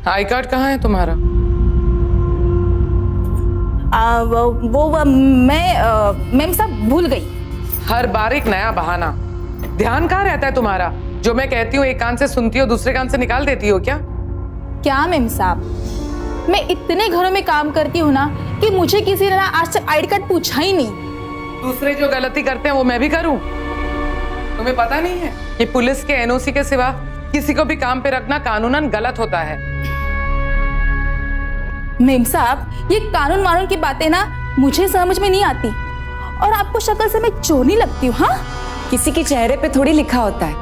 I card कहाँ है तुम्हारा? मैम साहब भूल गई। हर बार एक नया बहाना। ध्यान कहाँ रहता है तुम्हारा? जो मैं कहती हूँ एक कान से सुनती हो, दूसरे कान से निकाल देती हो क्या? क्या मैम साहब, मैं इतने घरों में काम करती हूँ ना कि मुझे किसी ने ना आज तक आईडी कार्ड पूछा ही नहीं। दूसरे जो गलती करते हैं वो मैं भी करूँ? तुम्हें पता नहीं है कि पुलिस के एनओसी के सिवा किसी को भी काम पे रखना कानूनन गलत होता है। मैम साहब, ये कानून वानून की बातें ना मुझे समझ में नहीं आती। और आपको शक्ल से मैं चोर नहीं लगती हूँ? हाँ, किसी के चेहरे पे थोड़ी लिखा होता है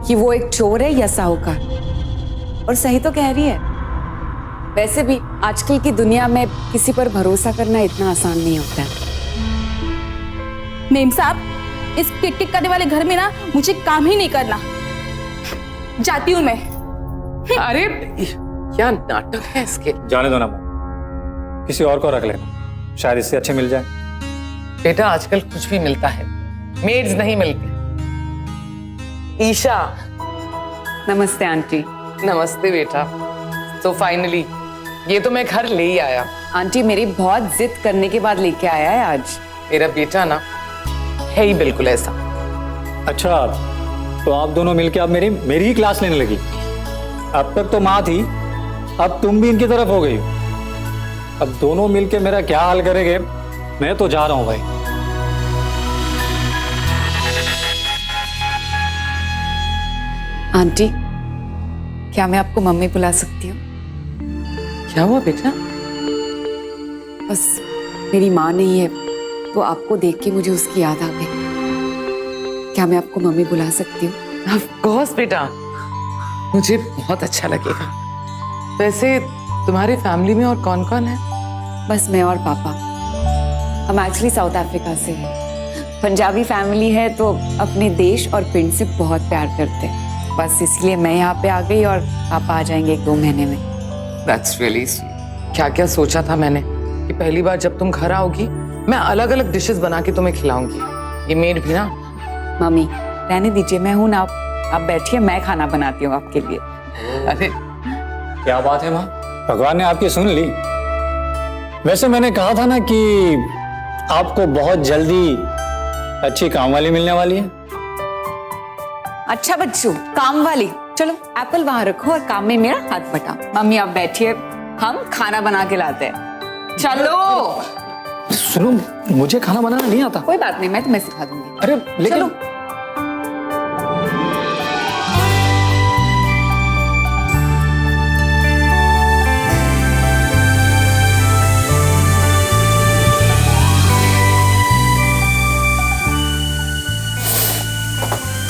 कि वो एक चोर है या साहूकार। और सही तो कह रही है। वैसे भी आजकल की दुनिया में किसी पर भरोसा करना इतना आसान नहीं होता है। मैम साहब, इस टिक करने वाले घर में ना मुझे काम ही नहीं करना। जाती हूँ मैं। अरे क्या नाटक है इसके। जाने दो ना, किसी और को रख लेना, शायद इससे अच्छे मिल जाए। बेटा आजकल कुछ भी मिलता है, मेड्स नहीं मिलती। ईशा। नमस्ते आंटी। नमस्ते बेटा। तो फाइनली ये तो मैं घर ले ही आया। आंटी मेरी बहुत जिद करने के बाद लेके आया है आज। मेरा बेटा ना है ही बिल्कुल ऐसा। अच्छा, तो आप दोनों मिलके अब मेरी ही क्लास लेने लगी। अब तक तो माँ थी, अब तुम भी इनकी तरफ हो गई। अब दोनों मिलके मेरा क्या हाल करेंगे। मैं तो जा रहा हूं भाई। आंटी, क्या मैं आपको मम्मी बुला सकती हूँ? क्या हुआ बेटा? बस मेरी माँ नहीं है तो आपको देख के मुझे उसकी याद आ गई। क्या मैं आपको मम्मी बुला सकती हूँ? ऑफ कोर्स बेटा, मुझे बहुत अच्छा लगेगा। वैसे तुम्हारी फैमिली में और कौन कौन है? बस मैं और पापा। हम एक्चुअली साउथ अफ्रीका से हैं। पंजाबी फैमिली है तो अपने देश और पिंड से बहुत प्यार करते हैं। बस इसलिए मैं यहाँ पे आ गई और पापा आ जाएंगे 1-2 महीने में। That's really sweet। क्या क्या सोचा था मैंने कि पहली बार जब तुम घर आओगी मैं अलग अलग डिशेस बना के तुम्हें खिलाऊंगी। ये मेड भी ना। मम्मी रहने दीजिए, मैं हूं ना। आप बैठिए, मैं खाना बनाती हूँ आपके लिए। अरे क्या बात है माँ, भगवान ने आपकी सुन ली। वैसे मैंने कहा था ना कि आपको बहुत जल्दी अच्छी काम वाली मिलने वाली है। अच्छा बच्चों, काम वाली। चलो एप्पल वहां रखो और काम में मेरा हाथ बटाओ। मम्मी आप बैठिए, हम खाना बना के लाते हैं। चलो। सुनो, मुझे खाना बनाना नहीं आता। कोई बात नहीं, मैं तुम्हें सिखा दूंगी। अरे लेकिन चलो।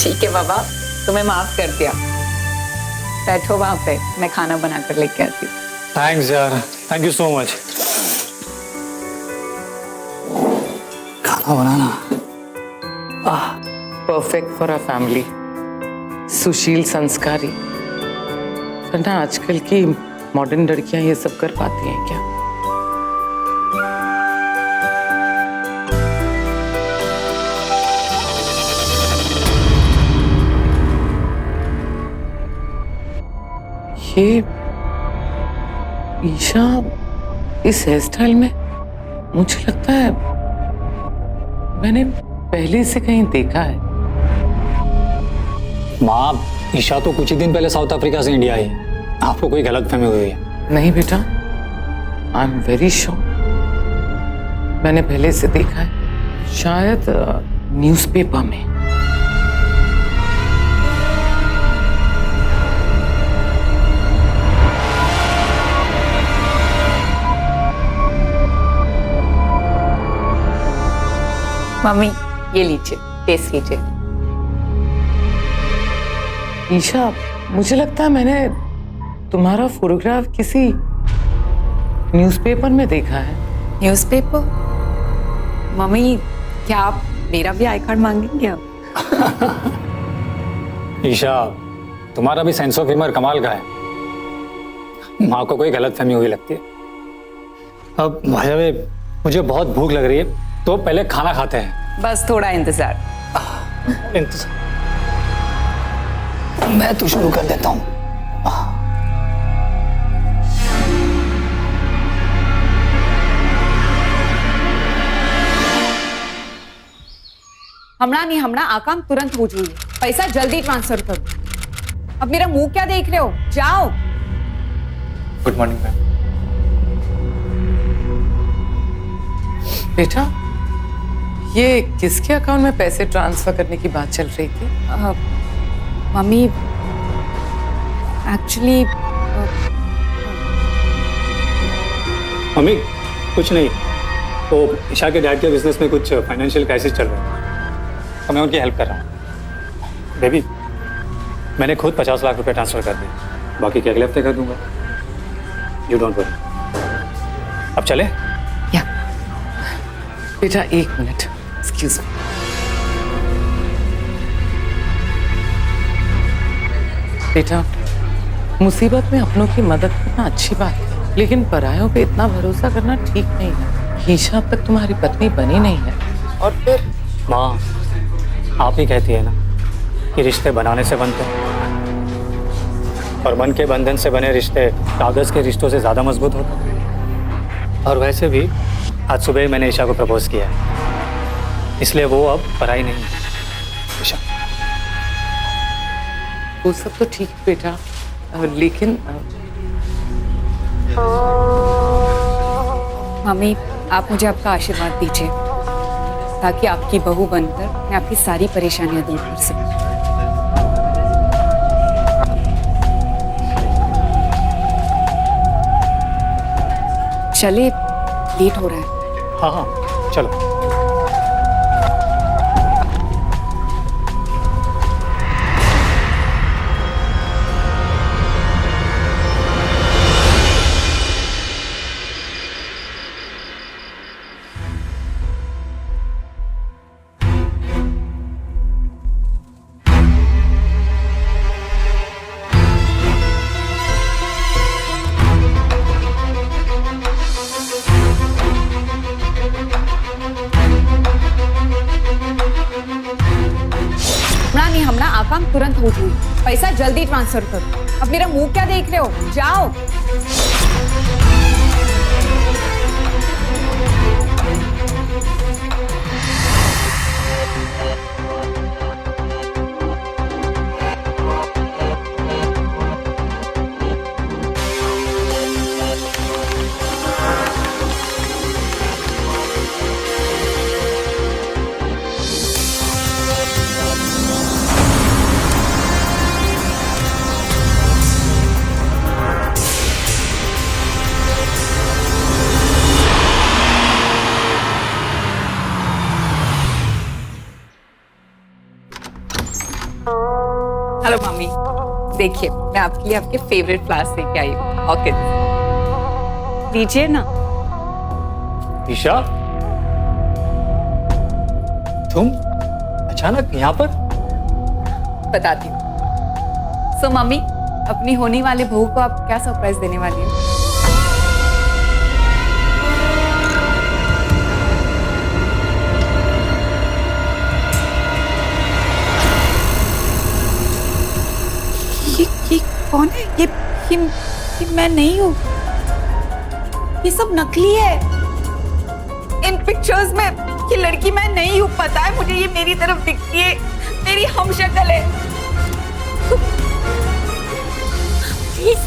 ठीक है बाबा, तुम्हें माफ कर दिया। बैठो वहां पे, मैं खाना बनाकर लेके आती हूँ। थैंक्स यार, थैंक यू सो मच। खाना बनाना परफेक्ट फॉर अ फैमिली। सुशील, संस्कारी। वरना आजकल की मॉडर्न लड़कियां ये सब कर पाती हैं क्या? ये ईशा इस हेयर स्टाइल में, मुझे लगता है मैंने पहले से कहीं देखा है। माँ, ईशा तो कुछ ही दिन पहले साउथ अफ्रीका से इंडिया आई। आपको कोई गलतफहमी हुई है? नहीं बेटा, आई एम वेरी श्योर मैंने पहले से देखा है, शायद न्यूज़पेपर में। मम्मी ये लीजिए, टेस्ट कीजिए। ईशा, मुझे लगता है मैंने तुम्हारा फोटोग्राफ किसी न्यूज़पेपर में देखा है। न्यूज़पेपर? मम्मी क्या आप मेरा भी आई कार्ड मांगेंगे अब? ईशा, तुम्हारा भी सेंस ऑफ ह्यूमर कमाल का है। माँ को कोई गलतफहमी हुई लगती है। अब भाई मुझे बहुत भूख लग रही है, तो पहले खाना खाते हैं। बस थोड़ा इंतजार। मैं तो शुरू कर देता हूँ। हमना नहीं हमना आ काम तुरंत हो जाइए, पैसा जल्दी ट्रांसफर करो। अब मेरा मुंह क्या देख रहे हो, जाओ। Good morning ma'am. बेटा, ये किसके अकाउंट में पैसे ट्रांसफर करने की बात चल रही थी? मम्मी एक्चुअली मम्मी कुछ नहीं, तो ईशा के डैड के बिजनेस में कुछ फाइनेंशियल क्राइसिस चल रहा है, तो मैं उनकी हेल्प कर रहा हूँ। बेबी, मैंने खुद 50 लाख रुपए ट्रांसफर कर दिए, बाकी के अगले हफ्ते कर दूंगा। You don't worry. अब चले? या बेटा, 1 मिनट, एक्सक्यूज मी। बेटा, मुसीबत में अपनों की मदद करना अच्छी बात है, लेकिन परायों पे इतना भरोसा करना ठीक नहीं है। ईशा अब तक तुम्हारी पत्नी बनी नहीं है, और फिर माँ, आप ही कहती है ना कि रिश्ते बनाने से बनते हैं, और मन के बंधन से बने रिश्ते कागज के रिश्तों से ज्यादा मजबूत होते हैं। और वैसे भी आज सुबह ही मैंने ईशा को प्रपोज किया है, इसलिए वो अब पराई नहीं है। ईशा, वो सब तो ठीक है बेटा, लेकिन मम्मी, आप मुझे आपका आशीर्वाद दीजिए ताकि आपकी बहू बनकर मैं आपकी सारी परेशानियां दूर कर सकूं। चलिए, लेट हो रहा है। हाँ हाँ चलो। हमना आ काम तुरंत हो जाइए, पैसा जल्दी ट्रांसफर करो। अब मेरा मुंह क्या देख रहे हो, जाओ। हेलो मम्मी, देखिए मैं आपके लिए आपके फेवरेट फ्लावर्स लेके आई हूँ, ऑर्किड। लीजिए ना। ईशा, तुम अचानक यहाँ पर? बताती हूँ। सो मम्मी, अपनी होने वाले बहू को आप क्या सरप्राइज देने वाली हो? ये कौन है? ये मैं नहीं हूँ। ये सब नकली है। इन पिक्चर्स में ये लड़की मैं नहीं हूँ, पता है मुझे। ये मेरी तरफ दिखती है, मेरी हमशक्ल है। प्लीज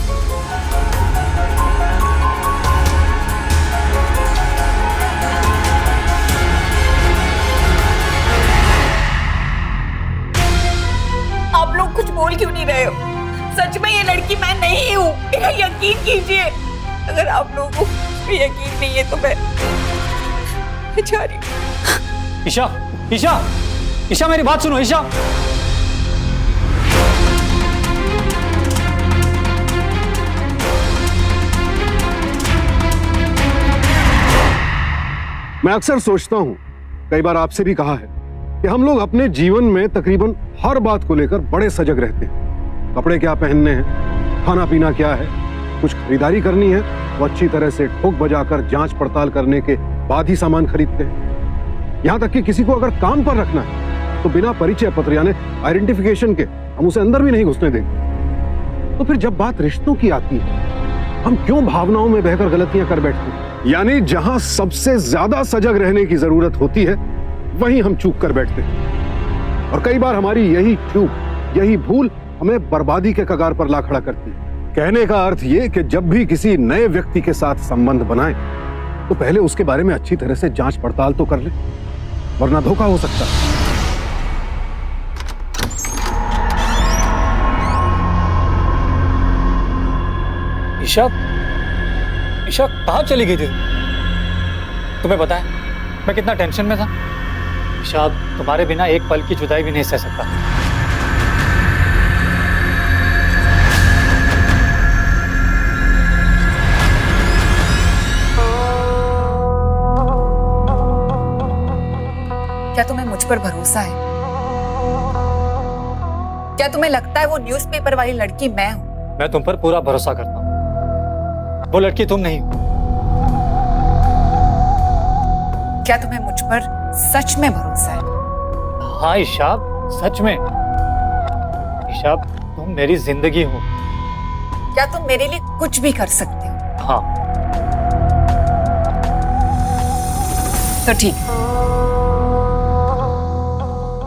आप लोग कुछ बोल क्यों नहीं रहे हो? सच में ये लड़की मैं नहीं हूँ, मेरा यकीन कीजिए। अगर आप लोगों को यकीन नहीं है तो मैं जा रही हूँ। ईशा, ईशा, ईशा मेरी बात सुनो। ईशा, मैं अक्सर सोचता हूं, कई बार आपसे भी कहा है कि हम लोग अपने जीवन में तकरीबन हर बात को लेकर बड़े सजग रहते हैं। कपड़े क्या पहनने हैं, खाना पीना क्या है, कुछ खरीदारी करनी है वो अच्छी तरह से ठोक बजाकर जांच पड़ताल करने के बाद ही सामान खरीदते हैं। यहां तक कि किसी को अगर काम पर रखना है तो बिना परिचय पत्र यानी आइडेंटिफिकेशन के हम उसे अंदर भी नहीं घुसने देंगे। तो फिर जब बात रिश्तों की आती है, हम क्यों भावनाओं में बहकर गलतियां कर बैठते हैं? यानी जहां सबसे ज्यादा सजग रहने की जरूरत होती है वहीं हम चूक कर बैठते हैं। और कई बार हमारी यही चूक, यही भूल हमें बर्बादी के कगार पर ला खड़ा करती है। कहने का अर्थ ये कि जब भी किसी नए व्यक्ति के साथ संबंध बनाएं, तो पहले उसके बारे में अच्छी तरह से जांच पड़ताल तो कर ले, वरना धोखा हो सकता है। ईशा, ईशा कहाँ चली गई थी? तुम्हें पता है मैं कितना टेंशन में था? ईशा, तुम्हारे बिना एक पल की जुदाई भी नहीं सह सकता। क्या तुम्हें मुझ पर भरोसा है? क्या तुम्हें लगता है वो न्यूज़पेपर वाली लड़की मैं हूं? मैं तुम पर पूरा भरोसा करता हूँ। वो लड़की तुम नहीं हो। क्या तुम्हें मुझ पर सच में भरोसा है? हाँ ईशा, सच में। ईशा, तुम मेरी जिंदगी हो। क्या तुम मेरे लिए कुछ भी कर सकते हो? हाँ। तो ठीक,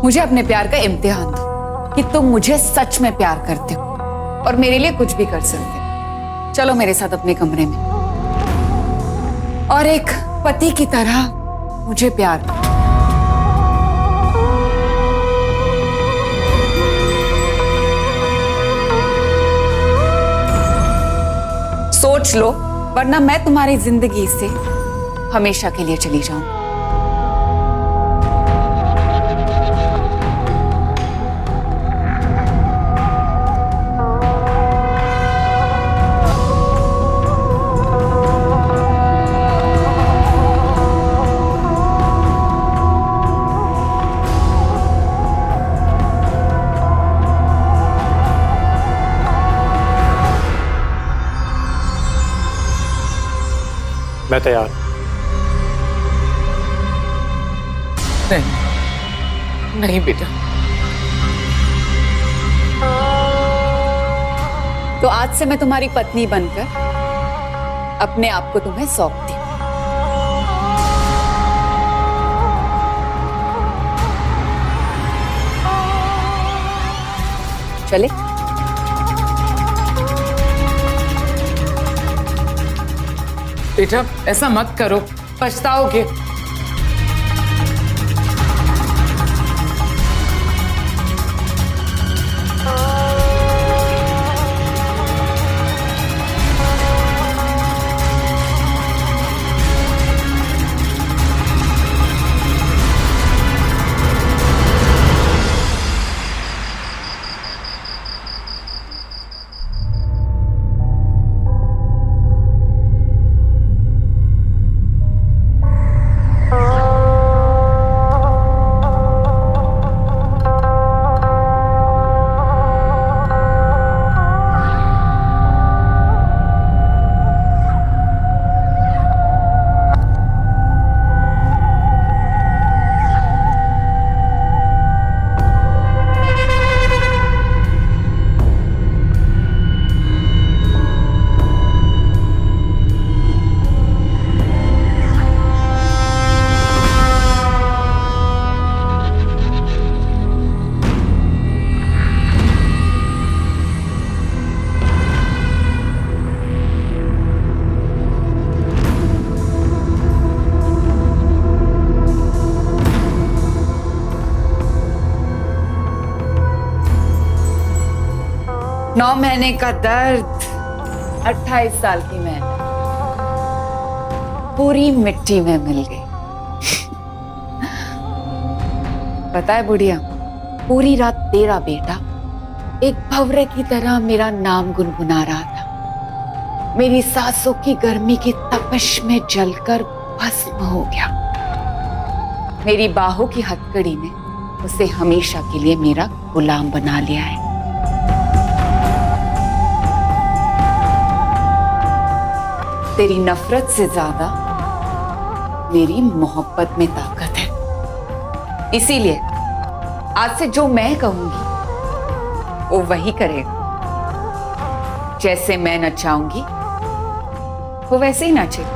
मुझे अपने प्यार का इम्तिहान दो कि तुम मुझे सच में प्यार करते हो और मेरे लिए कुछ भी कर सकते हो। चलो मेरे साथ अपने कमरे में और एक पति की तरह मुझे प्यार करो। सोच लो, वरना मैं तुम्हारी जिंदगी से हमेशा के लिए चली जाऊं। मैं तैयार। नहीं, नहीं बेटा। तो आज से मैं तुम्हारी पत्नी बनकर अपने आप को तुम्हें सौंपती हूं। चले? बेटा ऐसा मत करो, पछताओगे। नौ महीने का दर्द, 28 साल की मैं पूरी मिट्टी में मिल गई। पता है बुढ़िया, पूरी रात तेरा बेटा एक भंवरे की तरह मेरा नाम गुनगुना रहा था। मेरी सांसों की गर्मी की तपिश में जलकर भस्म हो गया। मेरी बाहों की हथकड़ी ने उसे हमेशा के लिए मेरा गुलाम बना लिया है। तेरी नफरत से ज्यादा मेरी मोहब्बत में ताकत है। इसीलिए आज से जो मैं कहूंगी वो वही करेगा। जैसे मैं नचाऊंगी वो वैसे ही नाचेगा।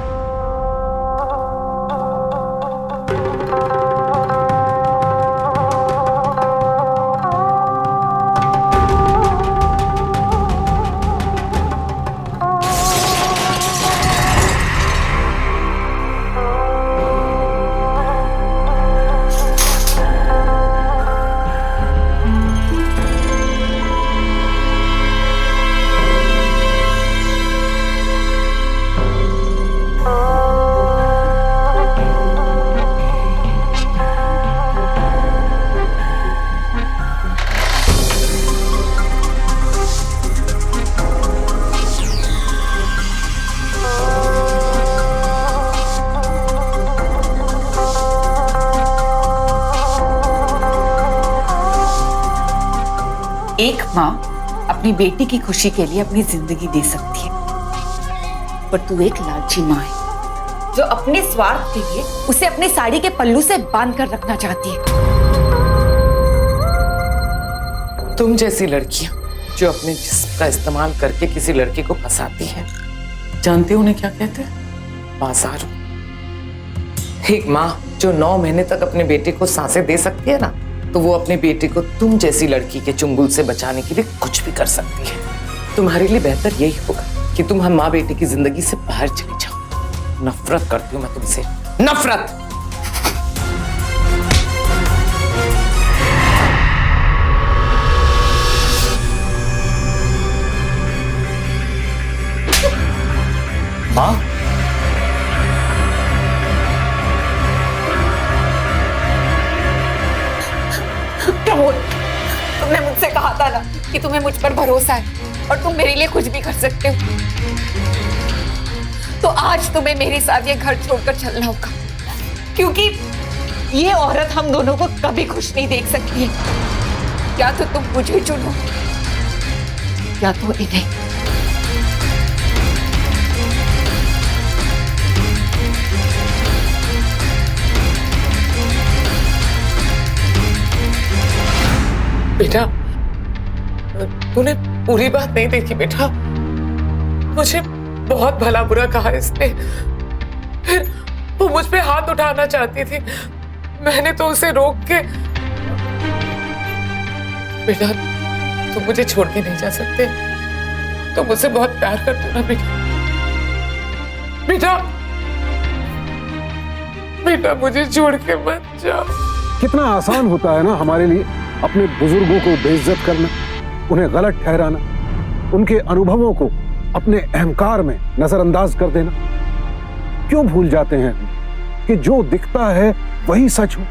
माँ अपनी बेटी की खुशी के लिए अपनी जिंदगी दे सकती है, पर तू एक लालची माँ है जो अपने स्वार्थ के लिए उसे अपने साड़ी के पल्लू से बांध कर रखना चाहती है। तुम जैसी लड़कियां जो अपने जिस्म का इस्तेमाल करके किसी लड़की को फंसाती हैं, जानते हो उन्हें क्या कहते हैं? बाजार। एक माँ जो 9 महीने तक अपने बेटे को सांसें दे सकती है ना, तो वो अपने बेटे को तुम जैसी लड़की के चुंगल से बचाने के लिए कुछ भी कर सकती है। तुम्हारे लिए बेहतर यही होगा कि तुम हम माँ बेटे की जिंदगी से बाहर चली जाओ। नफरत करती हूँ मैं तुमसे, नफरत। माँ, प्रमोद, तुमने मुझसे कहा था ना कि तुम्हें मुझ पर भरोसा है और तुम मेरे लिए कुछ भी कर सकते हो। तो आज तुम्हें मेरे साथ ये घर छोड़कर चलना होगा, क्योंकि ये औरत हम दोनों को कभी खुश नहीं देख सकती है। या तो तुम मुझे चुनो या तो इन्हें। बेटा, तूने पूरी बात नहीं देखी बेटा। मुझे बहुत भला बुरा कहा इसने। फिर वो मुझ पे हाथ उठाना चाहती थी, मैंने तो उसे रोक के। बेटा, तुम मुझे छोड़ के नहीं जा सकते। तुम मुझसे बहुत प्यार करते हो ना बेटा। बेटा, बेटा मुझे छोड़ के मत जाओ। कितना आसान होता है ना हमारे लिए अपने बुजुर्गों को बेइज्जत करना, उन्हें गलत ठहराना, उनके अनुभवों को अपने अहंकार में नजरअंदाज कर देना। क्यों भूल जाते हैं कि जो दिखता है वही सच हो?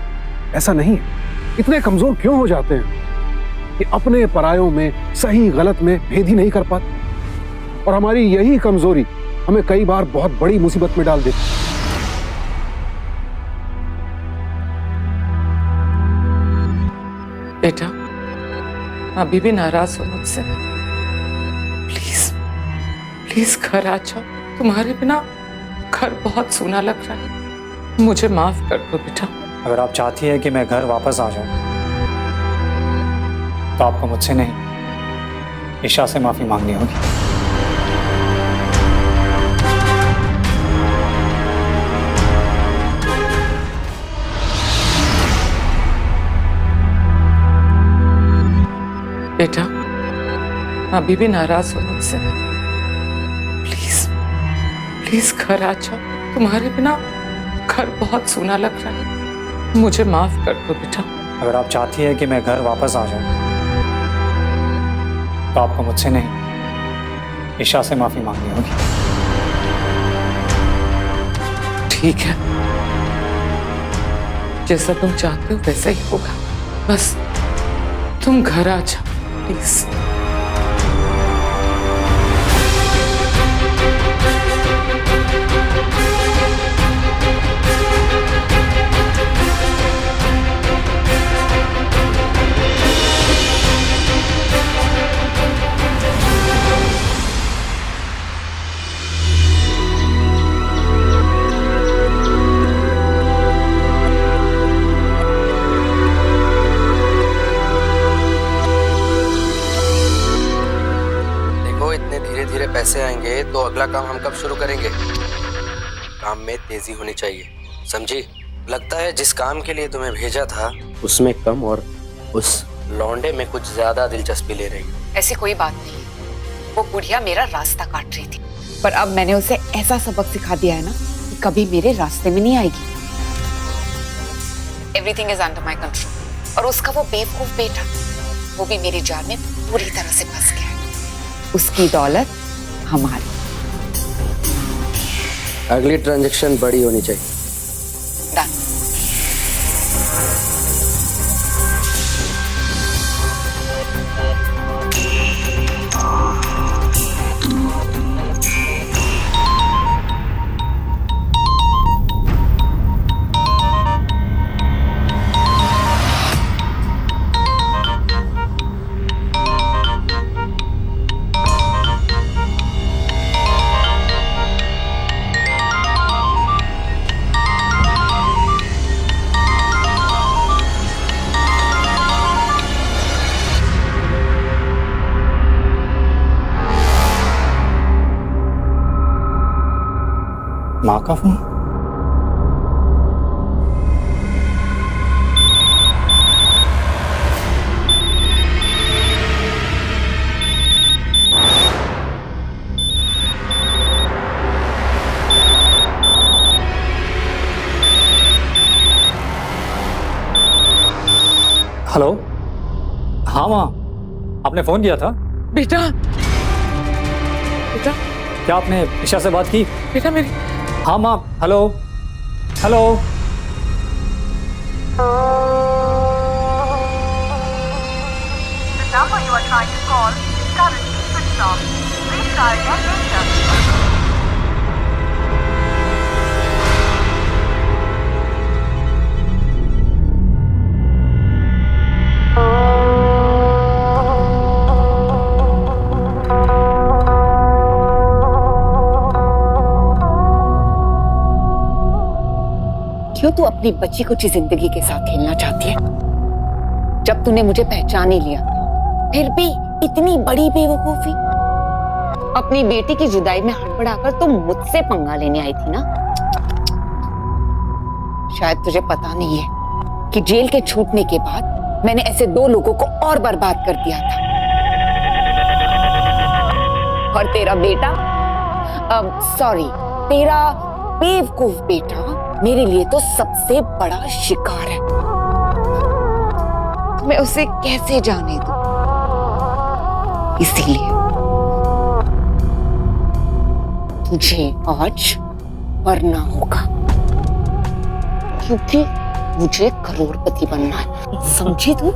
ऐसा नहीं है। इतने कमजोर क्यों हो जाते हैं कि अपने परायों में सही गलत में भेद ही नहीं कर पाते? और हमारी यही कमजोरी हमें कई बार बहुत बड़ी मुसीबत में डाल देती है। बेटा, अभी भी नाराज हो मुझसे? प्लीज प्लीज घर आ जाओ। तुम्हारे बिना घर बहुत सूना लग रहा है। मुझे माफ कर दो बेटा। अगर आप चाहती है कि मैं घर वापस आ जाऊं, तो आपको मुझसे नहीं, ईशा से माफी मांगनी होगी। बेटा, अभी भी नाराज हो मुझसे? प्लीज प्लीज घर आ जाओ। तुम्हारे बिना घर बहुत सूना लग रहा है। मुझे माफ कर दो बेटा। अगर आप चाहती है कि मैं घर वापस आ जाऊं, तो आपको मुझसे नहीं, ईशा से माफी मांगनी होगी। ठीक है, जैसा तुम चाहते हो वैसा ही होगा। बस तुम घर आ जाओ प्लीज। पैसे आएंगे तो अगला काम हम कब शुरू करेंगे? काम में तेजी होनी चाहिए, समझी? लगता है जिस काम के लिए तुम्हें भेजा था उसमें कम और उस लौंडे में कुछ ज्यादा दिलचस्पी ले रही। ऐसी कोई बात नहीं, वो बुढ़िया मेरा रास्ता काट रही थी, पर अब मैंने उसे ऐसा सबक सिखा दिया है ना कि कभी मेरे रास्ते में नहीं आएगी। Everything is under my control. और उसका वो बेवकूफ बेटा, वो भी मेरी जाल में पूरी तरह से फंस गया है। उसकी दौलत हमारी। अगली ट्रांजैक्शन बड़ी होनी चाहिए। डन। माँ का फोन? हेलो, हाँ माँ, आपने फोन किया था? बेटा, बेटा, क्या आपने ईशा से बात की? बेटा मेरी। हाँ माँ, hello hello. The number you are trying to call is currently switched off. Please try again later. क्यों तू अपनी बच्ची कुछ जिंदगी के साथ खेलना चाहती है? जब तूने मुझे पहचान ही लिया फिर भी इतनी बड़ी बेवकूफी। अपनी बेटी की जुदाई में हड़बड़ाकर तुम मुझसे पंगा लेने आई थी ना? शायद तुझे पता नहीं है कि जेल के छूटने के बाद मैंने ऐसे 2 लोगों को और बर्बाद कर दिया था। और तेरा बेटा, सॉरी, तेरा बेवकूफ बेटा मेरे लिए तो सबसे बड़ा शिकार है। मैं उसे कैसे जाने दूं? इसीलिए तुझे आज मरना होगा, क्योंकि मुझे करोड़पति बनना है। समझी तू?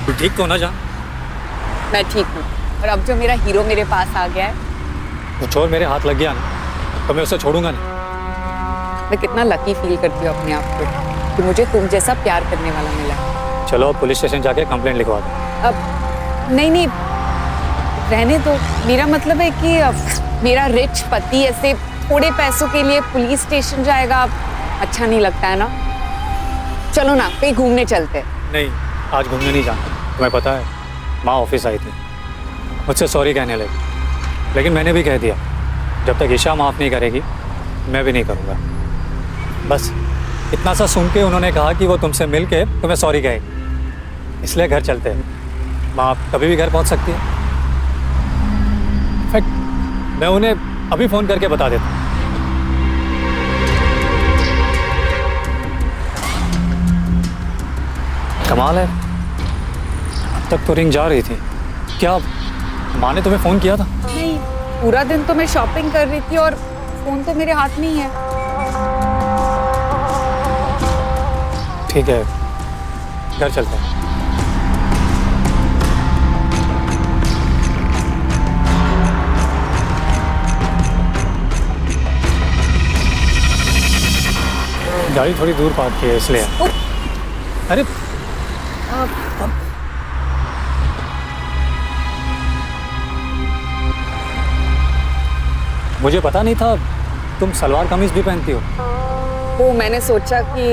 तू ठीक तो ना जान? मैं ठीक हूँ, और अब जो मेरा हीरो मेरे पास आ गया है, वो चोर मेरे हाथ लग गया ना तो मैं उसे छोड़ूंगा नहीं। मैं कितना लकी फील करती हूँ अपने आप को कि मुझे तुम जैसा प्यार करने वाला मिला। चलो अब पुलिस स्टेशन जाके कंप्लेंट लिखवा दो। अब नहीं, रहने दो। मेरा मतलब है कि अब मेरा रिच पति ऐसे थोड़े पैसों के लिए पुलिस स्टेशन जाएगा, अच्छा नहीं लगता है ना? चलो ना, कहीं घूमने चलते हैं। नहीं, आज घूमने नहीं जाना। तुम्हें पता है, माँ ऑफिस आई थी, मुझसे सॉरी कहने लगी, लेकिन मैंने भी कह दिया जब तक ईशा माफ़ नहीं करेगी मैं भी नहीं करूँगा। बस इतना सा सुन के उन्होंने कहा कि वो तुमसे मिल के तुम्हें सॉरी कहेगी, इसलिए घर चलते हैं। माँ कभी भी घर पहुँच सकती है। इनफैक्ट मैं उन्हें अभी फ़ोन करके बता देता हूँ। कमाल है, अब तक तो रिंग जा रही थी। क्या माँ ने तुम्हें फ़ोन किया था? नहीं, पूरा दिन तो मैं शॉपिंग कर रही थी और फोन तो मेरे हाथ में ही है। ठीक है, घर चलते हैं। गाड़ी थोड़ी दूर पार्क की है इसलिए। अरे मुझे पता नहीं था तुम सलवार कमीज भी पहनती हो। वो मैंने सोचा कि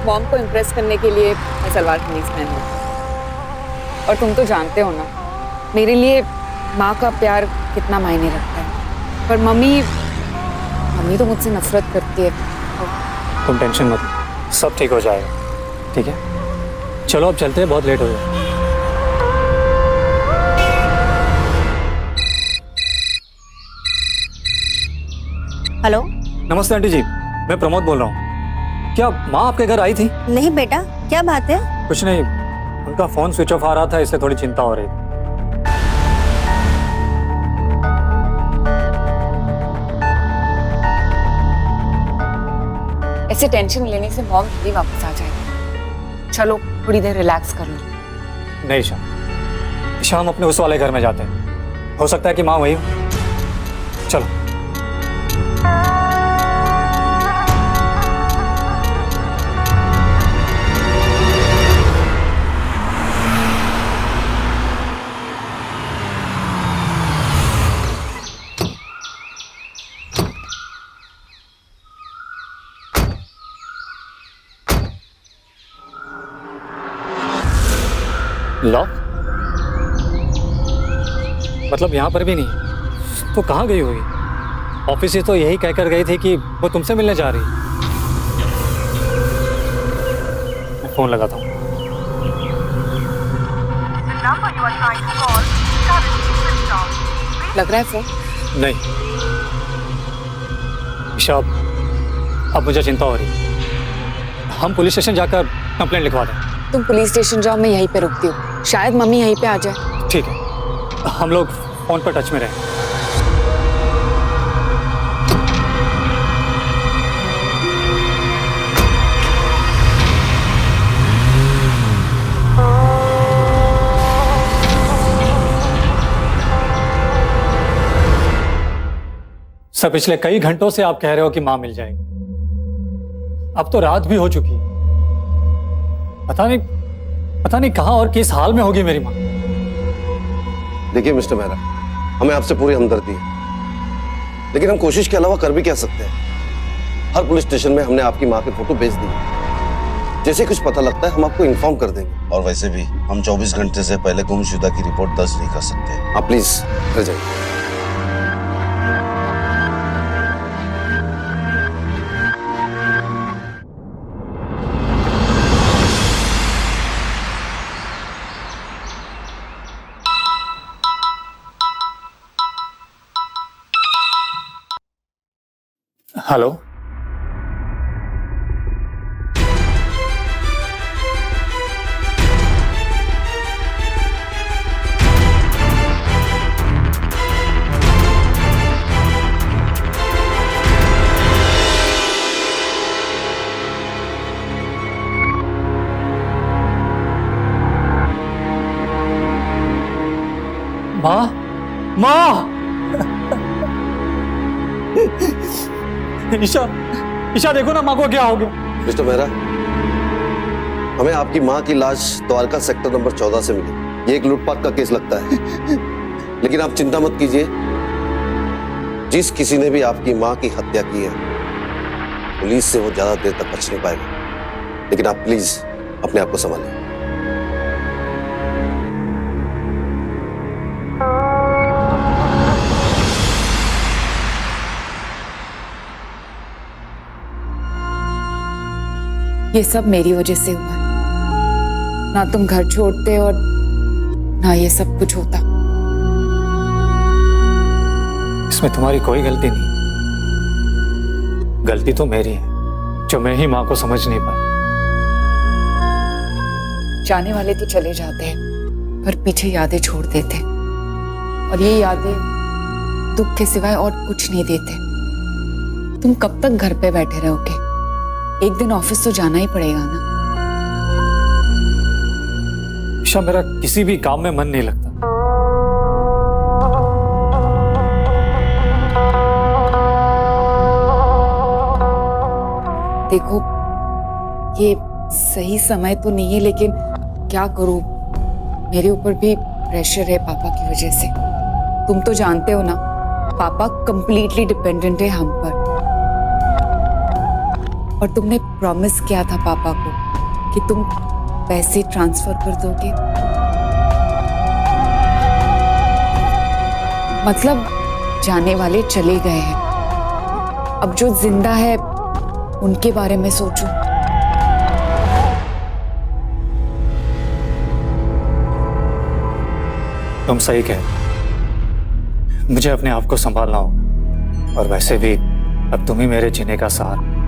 मॉम को इम्प्रेस करने के लिए मैं सलवार कमीज पहन लूं। और तुम तो जानते हो ना मेरे लिए माँ का प्यार कितना मायने रखता है। पर मम्मी तो मुझसे नफरत करती है। तुम टेंशन मत लो, सब ठीक हो जाएगा। ठीक है, चलो अब चलते हैं, बहुत लेट हो गया। हेलो, नमस्ते आंटी जी, मैं प्रमोद बोल रहा हूँ। क्या माँ आपके घर आई थी? नहीं बेटा, क्या बात है? कुछ नहीं, उनका फोन स्विच ऑफ आ रहा था इसलिए थोड़ी चिंता हो रही थी। ऐसे टेंशन लेने से मॉम भी वापस आ जाएगी। चलो थोड़ी देर रिलैक्स कर लो। नहीं शाम अपने उस वाले घर में जाते हैं, हो सकता है कि माँ वही हो। चलो। लॉक? मतलब यहाँ पर भी नहीं? तो कहाँ गई होगी? ऑफिस से तो यही कहकर गई थी कि वो तुमसे मिलने जा रही। मैं फोन लगाता हूँ। The number you are trying to call is currently switched off. लग रहा है फोन? नहीं ईशा, अब मुझे चिंता हो रही है। हम पुलिस स्टेशन जाकर कंप्लेंट लिखवा दें। तुम पुलिस स्टेशन जाओ, मैं यहीं पे रुकती हूँ, शायद मम्मी यहीं पे आ जाए। ठीक है, हम लोग फोन पर टच में रहें। सर, पिछले कई घंटों से आप कह रहे हो कि मां मिल जाएगी। अब तो रात भी हो चुकी है। पता नहीं कहां और किस हाल में होगी मेरी मां। देखिए मिस्टर मेहरा, हमें आपसे पूरी हमदर्दी है, लेकिन हम कोशिश के अलावा कर भी क्या सकते हैं। हर पुलिस स्टेशन में हमने आपकी मां की फोटो भेज दी है। जैसे कुछ पता लगता है हम आपको इन्फॉर्म कर देंगे। और वैसे भी हम 24 घंटे से पहले गुमशुदा की रिपोर्ट दर्ज नहीं कर सकते। आप प्लीज घर जाइए। हेलो, मां, मां। ईशा देखो ना, मां को क्या हो गया। मिस्टर मेहरा, हमें आपकी मां की लाश द्वारका सेक्टर नंबर 14 से मिली। ये एक लूटपाट का केस लगता है, लेकिन आप चिंता मत कीजिए। जिस किसी ने भी आपकी मां की हत्या की है, पुलिस से वो ज्यादा देर तक बच नहीं पाएगा। लेकिन आप प्लीज अपने आप को संभालिए। ये सब मेरी वजह से हुआ है। ना तुम घर छोड़ते और ना ये सब कुछ होता। इसमें तुम्हारी कोई गलती नहीं। गलती तो मेरी है, जो मैं ही मां को समझ नहीं पाया। जाने वाले तो चले जाते हैं, पर पीछे यादें छोड़ देते हैं। और ये यादें दुख के सिवाय और कुछ नहीं देते। तुम कब तक घर पे बैठे रहोगे? एक दिन ऑफिस तो जाना ही पड़ेगा ना। ईशा, मेरा किसी भी काम में मन नहीं लगता। देखो, ये सही समय तो नहीं है, लेकिन क्या करूं, मेरे ऊपर भी प्रेशर है पापा की वजह से। तुम तो जानते हो ना, पापा कंप्लीटली डिपेंडेंट है हम पर। और तुमने प्रॉमिस किया था पापा को कि तुम पैसे ट्रांसफर कर दोगे। मतलब जाने वाले चले गए हैं, अब जो जिंदा है उनके बारे में सोचो। तुम सही कह, मुझे अपने आप को संभालना होगा। और वैसे भी अब तुम ही मेरे जीने का सहारा।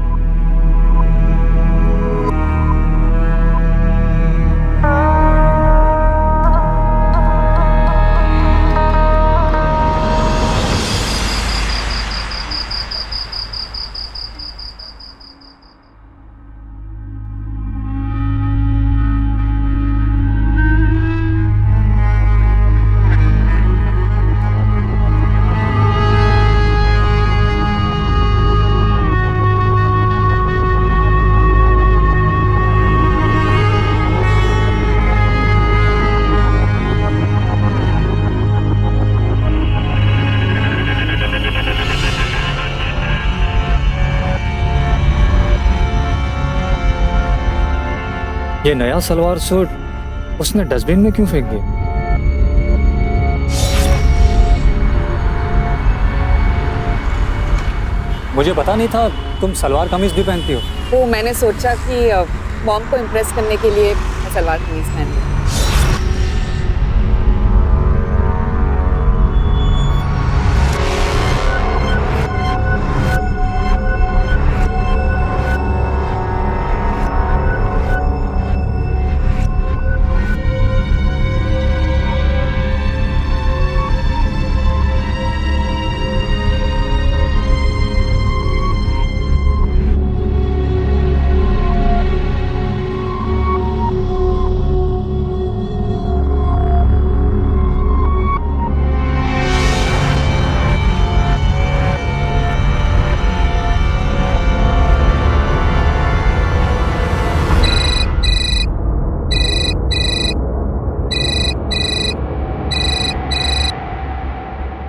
ये नया सलवार सूट उसने डस्टबिन में क्यों फेंक दिया? मुझे पता नहीं था तुम सलवार कमीज भी पहनती हो। वो मैंने सोचा कि मॉम को इम्प्रेस करने के लिए मैं सलवार कमीज पहन ली।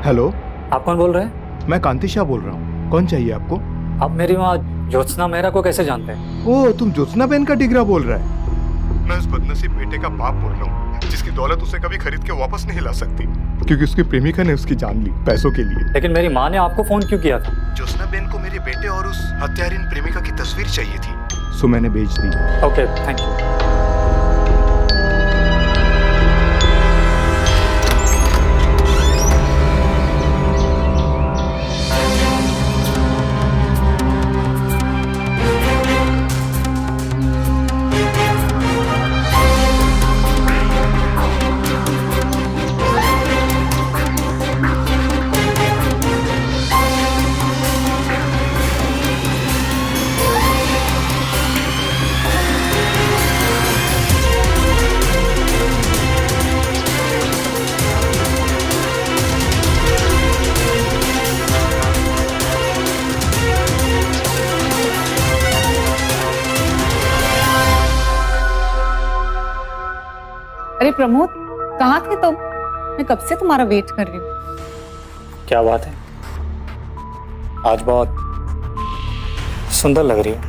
हेलो, आप कौन बोल रहे हैं? मैं कांति शाह बोल रहा हूँ। कौन चाहिए आपको? आप मेरी माँ ज्योत्सना मेहरा को कैसे जानते हैं? ओह, तुम ज्योत्सना बेन का डिगरा बोल रहे हैं। मैं उस बदनसीब बेटे का बाप बोल रहा हूँ जिसकी दौलत उसे कभी खरीद के वापस नहीं ला सकती, क्योंकि उसकी प्रेमिका ने उसकी जान ली पैसों के लिए। लेकिन मेरी माँ ने आपको फोन क्यों किया था? ज्योत्सना बेन को मेरे बेटे और उस हत्यारीन प्रेमिका की तस्वीर चाहिए थी, सो मैंने भेज दी। Okay, thank you. अरे प्रमोद, कहाँ थे तुम? मैं कब से तुम्हारा वेट कर रही हूँ। क्या बात है, आज बहुत सुंदर लग रही हो।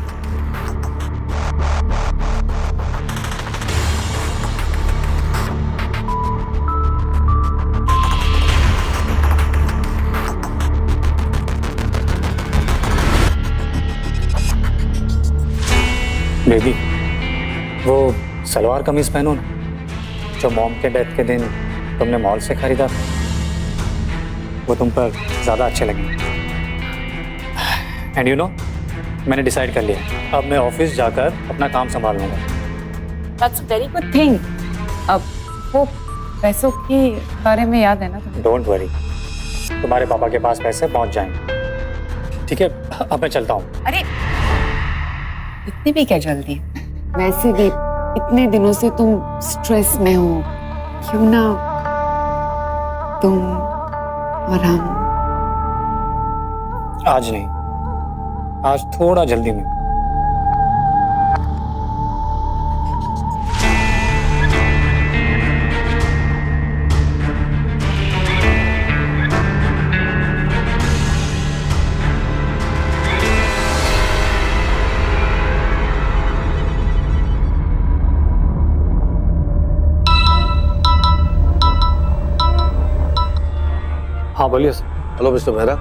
बेबी, वो सलवार कमीज पहनो ना जो मॉम के डेथ के दिन तुमने मॉल से खरीदा था। वो तुम पर ज्यादा अच्छे लगे। एंड यू नो, मैंने डिसाइड कर लिया, अब मैं ऑफिस जाकर अपना काम संभाल लूंगा। That's a very good thing. अब वो पैसों के बारे में याद है ना तुम्हें? डोंट वरी, तुम्हारे पापा के पास पैसे पहुंच जाएंगे। ठीक है, अब मैं चलता हूँ। अरे इतनी भी क्या जल्दी? वैसे भी इतने दिनों से तुम स्ट्रेस में हो, क्यों ना तुम और हम? आज नहीं, आज थोड़ा जल्दी में। हाँ बोलिए सर। हेलो मिस्टर मेहरा,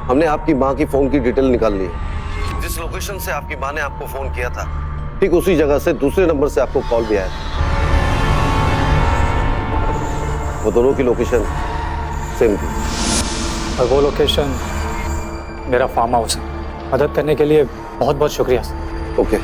हमने आपकी माँ की फोन की डिटेल निकाल ली है। जिस लोकेशन से आपकी माँ ने आपको फोन किया था, ठीक उसी जगह से दूसरे नंबर से आपको कॉल भी आया था। वो दोनों की लोकेशन सेम थी। और वो लोकेशन मेरा फार्म हाउस है। मदद करने के लिए बहुत बहुत शुक्रिया sir. Okay.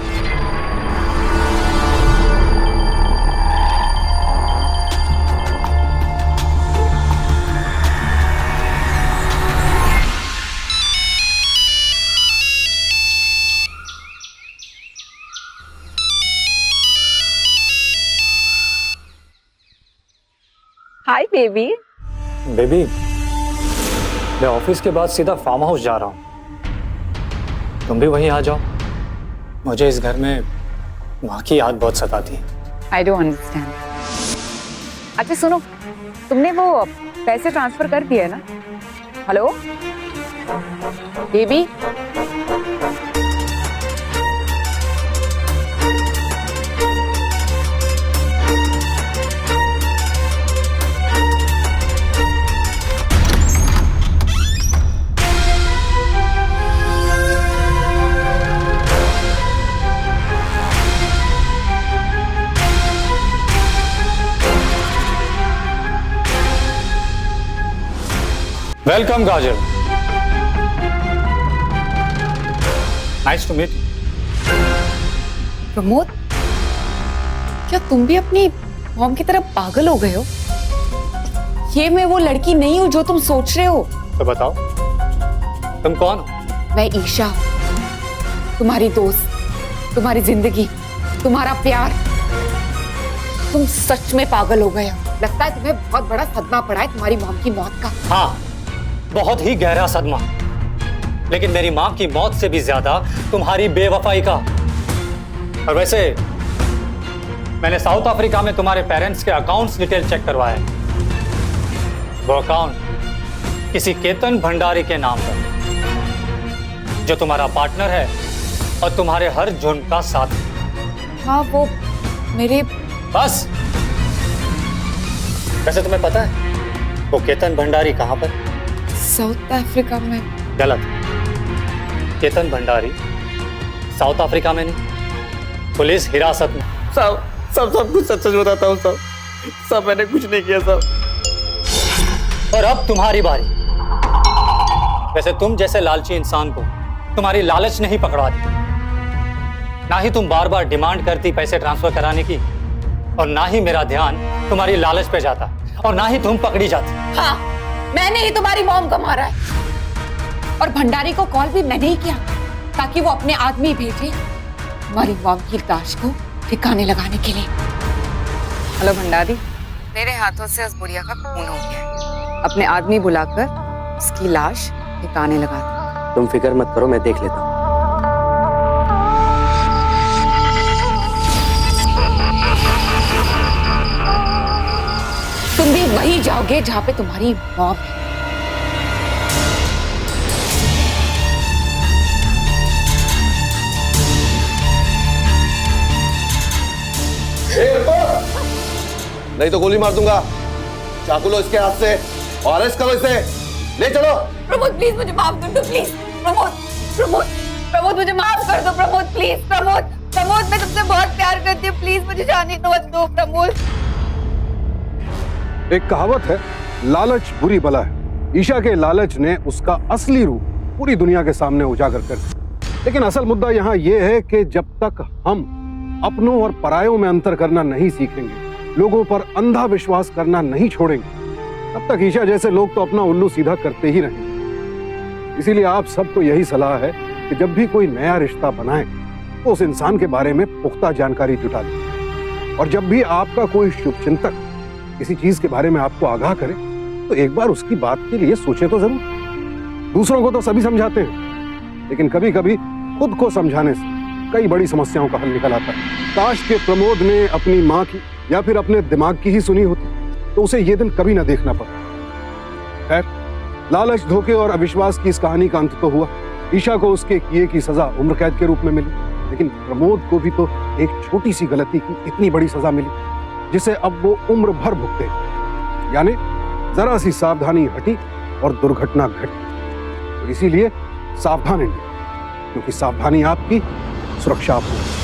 Hi baby. Baby, मैं ऑफिस के बाद सीधा फार्म हाउस जा रहा हूँ। तुम भी वहीं आ जाओ। मुझे इस घर में माँ की याद बहुत सताती है। I don't understand. अच्छा सुनो, तुमने वो पैसे ट्रांसफर कर दिए ना? Hello baby. Welcome Kajal, nice to meet. Pramod, क्या तुम भी अपनी मॉम की तरह पागल हो गए हो? ये मैं वो लड़की नहीं हूं जो तुम सोच रहे हो। तो बताओ तुम कौन हो? मैं ईशा हूं, तुम्हारी दोस्त, तुम्हारी जिंदगी, तुम्हारा प्यार। तुम सच में पागल हो गए हो। लगता है तुम्हें बहुत बड़ा सदमा पड़ा है तुम्हारी मॉम की मौत का। हाँ, बहुत ही गहरा सदमा, लेकिन मेरी मां की मौत से भी ज्यादा तुम्हारी बेवफाई का। और वैसे मैंने साउथ अफ्रीका में तुम्हारे पेरेंट्स के अकाउंट्स डिटेल चेक करवाए। वो अकाउंट किसी केतन भंडारी के नाम पर, जो तुम्हारा पार्टनर है और तुम्हारे हर जुर्म का साथ। हाँ, वो मेरे। बस। वैसे तुम्हें पता है वो केतन भंडारी कहां पर? साउथ अफ्रीका में। गलत। केतन भंडारी साउथ अफ्रीका में नहीं, पुलिस हिरासत में। सब कुछ सच सच बताता हूँ सब मैंने कुछ नहीं किया सब। और अब तुम्हारी बारी। वैसे तुम जैसे लालची इंसान को तुम्हारी लालच नहीं पकड़वाती, ना ही तुम बार बार डिमांड करती पैसे ट्रांसफर कराने की, और ना ही मेरा ध्यान तुम्हारी लालच पे जाता, और ना ही तुम पकड़ी जाती। हाँ, मैंने ही तुम्हारी मॉम को मारा है, और भंडारी को कॉल भी मैंने ही किया ताकि वो अपने आदमी भेजे तुम्हारी मॉम की लाश को ठिकाने लगाने के लिए। हेलो भंडारी, तेरे हाथों से उस बुढ़िया का खून हो गया है। अपने आदमी बुलाकर उसकी लाश ठिकाने लगा दे। तुम फिक्र मत करो, मैं देख लेता हूँ। तुम भी वही जाओगे जहां पे तुम्हारी मॉम है। नहीं तो गोली मार दूंगा। चाकू लो इसके हाथ से और अरेस्ट करो इसे। ले चलो। प्रमोद प्लीज मुझे माफ कर दो, प्लीज। प्रमोद मुझे माफ कर दो। प्रमोद प्लीज। प्रमोद मैं तुमसे बहुत प्यार करती हूँ, प्लीज मुझे जाने दो प्रमोद। एक कहावत है, लालच बुरी बला है। ईशा के लालच ने उसका असली रूप पूरी दुनिया के सामने उजागर कर दिया। लेकिन असल मुद्दा यहाँ यह है कि जब तक हम अपनों और परायों में अंतर करना नहीं सीखेंगे, लोगों पर अंधा विश्वास करना नहीं छोड़ेंगे, तब तक ईशा जैसे लोग तो अपना उल्लू सीधा करते ही रहेंगे। इसीलिए आप सबको यही सलाह है कि जब भी कोई नया रिश्ता बनाएं तो उस इंसान के बारे में पुख्ता जानकारी जुटा लें, और जब भी आपका कोई शुभचिंतक किसी चीज के बारे में आपको आगाह करे तो एक बार उसकी बात के लिए सोचें तो जरूर। दूसरों को तो सभी समझाते हैं, लेकिन कभी कभी खुद को समझाने से कई बड़ी समस्याओं का हल निकल आता है। काश के प्रमोद ने अपनी माँ की या फिर अपने दिमाग की ही सुनी होती तो उसे ये दिन कभी ना देखना पड़ा। खैर, लालच, धोखे और अविश्वास की इस कहानी का अंत तो हुआ। ईशा को उसके किए की सजा उम्र कैद के रूप में मिली, लेकिन प्रमोद को भी तो एक छोटी सी गलती की इतनी बड़ी सजा मिली जिसे अब वो उम्र भर भुगते। यानी जरा सी सावधानी हटी और दुर्घटना घटी। तो इसीलिए सावधान रहिए, क्योंकि सावधानी आपकी सुरक्षा आपकी।